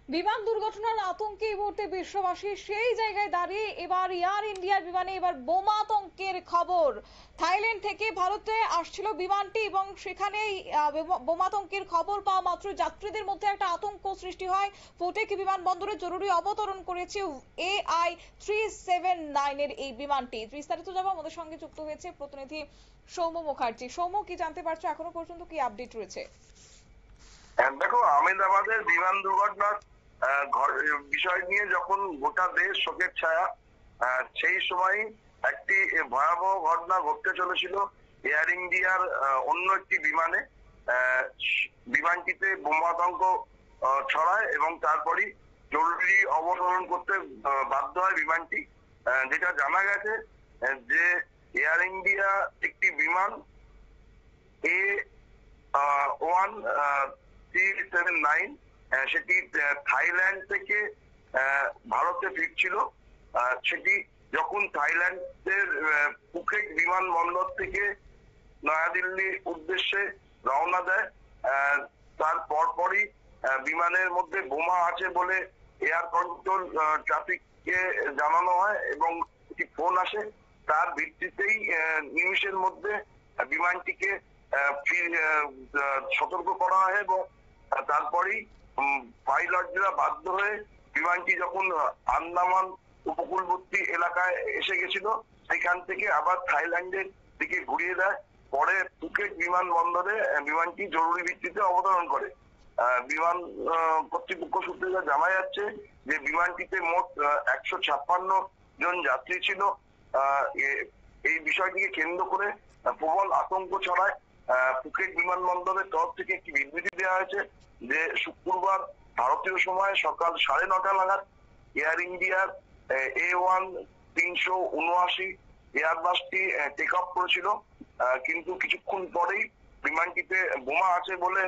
বিমান দুর্ঘটনার আতঙ্কে এই মুহূর্তে বিশ্ববাসী সেই জায়গায় দাঁড়িয়ে এবার এয়ার ইন্ডিয়ার বিমানে এবার বোমা আতঙ্কের খবর। থাইল্যান্ড থেকে ভারতে আসছিল বিমানটি এবং সেখানেই বোমা আতঙ্কের খবর পাওয়া মাত্র যাত্রীদের মধ্যে একটা আতঙ্ক সৃষ্টি হয়। ফোটেক বিমানবন্দরে জরুরি অবতরণ করেছে AI-379 এর এই বিমানটি। বিস্তারিত জানবো, আমাদের সঙ্গে যুক্ত হয়েছে প্রতিনিধি সৌম্য মুখার্জি। সৌম্য, কি জানতে পারছো এখনো পর্যন্ত, কি আপডেট রয়েছে? দেখো, আহমেদাবাদের বিমান দুর্ঘটনার বিষয় নিয়ে যখন গোটা দেশ শোকের ছায়া, সেই সময় একটি ভয়াবহ ঘটনা ঘটতে চলেছিল এয়ার ইন্ডিয়ার অন্য একটি বিমানে। বিমানটিতে বোমা আতঙ্ক ছড়ায় এবং তারপরই জরুরি অবতরণ করতে বাধ্য হয় বিমানটি। যেটা জানা গেছে যে এয়ার ইন্ডিয়া একটি বিমান A-1-379 সেটি থাইল্যান্ড থেকে ভারতে ফিরছিল। সেটি যখন থাইল্যান্ডের ফুকেট বিমানবন্দর থেকে নয়াদিল্লির উদ্দেশ্যে রওনা দেয়, তার পরপরই বিমানের মধ্যে বোমা আছে বলে এয়ার কন্ট্রোল ট্রাফিককে জানানো হয় এবং একটি ফোন আসে। তার ভিত্তিতেই নিমিষের মধ্যে বিমানটিকে সতর্ক করা হয় এবং তারপরেই পাইলটরা বাধ্য হয়ে বিমানটি যখন আন্দামান উপকূলবর্তী এলাকায় এসে গেছিল, সেখান থেকে আবার থাইল্যান্ডের দিকে ঘুরিয়ে দেয়। পরে ফুকেট বিমানবন্দরে বিমানটি জরুরি ভিত্তিতে অবতরণ করে। বিমান কর্তৃপক্ষ সূত্রে যা জানা যাচ্ছে যে বিমানটিতে মোট 156 জন যাত্রী ছিল। এই বিষয়টিকে কেন্দ্র করে প্রবল আতঙ্ক ছড়ায়। ফুকেট বিমানবন্দরের তরফ থেকে একটি বিবৃতি দেওয়া হয়েছে যে শুক্রবার ভারতীয় সময় সকাল 9:30 নাগাদ এয়ার ইন্ডিয়ার A-1-379 এয়ারবাসটি টেক অফ করেছিল, কিন্তু কিছুক্ষণ পরেই বিমানটিতে বোমা আছে বলে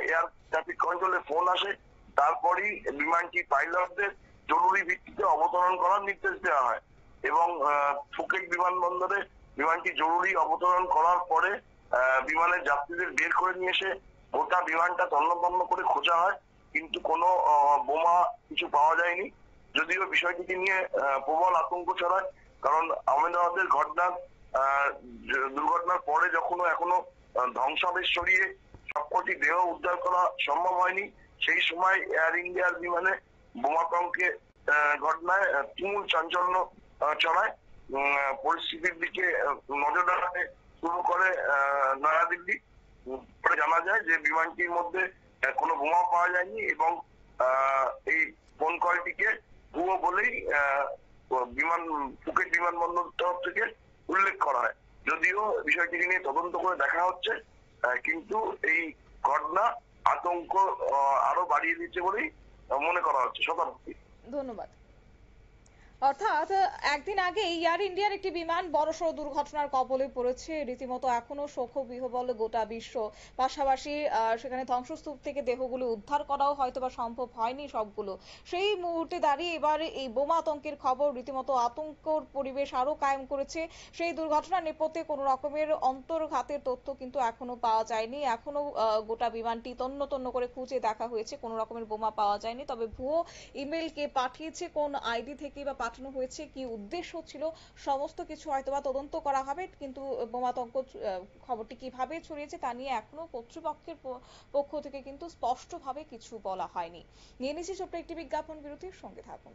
এয়ার ট্রাফিক কন্ট্রোলে ফোন আসে। তারপরই বিমানটি পাইলটদের জরুরি ভিত্তিতে অবতরণ করার নির্দেশ দেওয়া হয় এবং ফুকেট বিমানবন্দরে বিমানটি জরুরি অবতরণ করার পরে বিমানের যাত্রীদের বের করে নিয়ে এসে গোটা বিমানটা তন্ন করে খোঁজা হয়, কিন্তু কোনো বোমা কিছু পাওয়া যায়নি। যদিও বিষয়টিকে নিয়ে প্রবল আতঙ্ক ছড়ায়, কারণ আহমেদাবাদের দুর্ঘটনার পরে এখনো ধ্বংসাবশেষ সরিয়ে সবকটি দেহ উদ্ধার করা সম্ভব হয়নি। সেই সময় এয়ার ইন্ডিয়ার বিমানে বোমাতঙ্কে ঘটনায় তুমুল চাঞ্চল্য ছড়ায়। পরিস্থিতির দিকে নজর রাখতে শুরু করে নয়াদিল্লি। পরে জানা যায় যে বিমানটির মধ্যে কোনো বোমা পাওয়া যায়নি এবং এই ফোন কলটিকে ভুয়ো বলেই ফুকেট বিমানবন্দর তরফ থেকে উল্লেখ করা হয়। যদিও বিষয়টিকে নিয়ে তদন্ত করে দেখা হচ্ছে, কিন্তু এই ঘটনা আতঙ্ক আরো বাড়িয়ে দিচ্ছে বলেই মনে করা হচ্ছে। শতাব্দী, ধন্যবাদ। অর্থাৎ একদিন আগে এয়ার ইন্ডিয়ার একটি বিমান বড়সড় দুর্ঘটনার কবলে পড়েছে। রীতিমতো এখনো শোকবিহ্বল গোটা বিশ্ব। পাশাপাশি সেখানে ধ্বংসস্তূপ থেকে দেহগুলো উদ্ধার করাও হয়তোবা সম্ভব হয়নি সবগুলো। সেই মুহূর্তে দাঁড়িয়ে এবার এই বোমা আতঙ্কের খবর রীতিমতো আতঙ্কর পরিবেশ আরো কায়েম করেছে। সেই দুর্ঘটনার নেপথ্যে কোনো রকমের অন্তর্ঘাতের তথ্য কিন্তু এখনো পাওয়া যায়নি। এখনো গোটা বিমানটি তন্ন করে খুঁজে দেখা হয়েছে, কোনো রকমের বোমা পাওয়া যায়নি। তবে ভুয়ো ইমেল কে পাঠিয়েছে, কোন আইডি থেকে বা পাঠানো হয়েছে, কি উদ্দেশ্য ছিল, সমস্ত কিছু হয়তোবা তদন্ত করা হবে। কিন্তু বোমাতঙ্ক খবরটি কিভাবে ছড়িয়েছে তা নিয়ে এখনো কর্তৃপক্ষের পক্ষ থেকে কিন্তু স্পষ্টভাবে কিছু বলা হয়নি। নিয়ে নিচ্ছি ছোট্ট একটি বিজ্ঞাপন বিরতির, সঙ্গে থাকুন।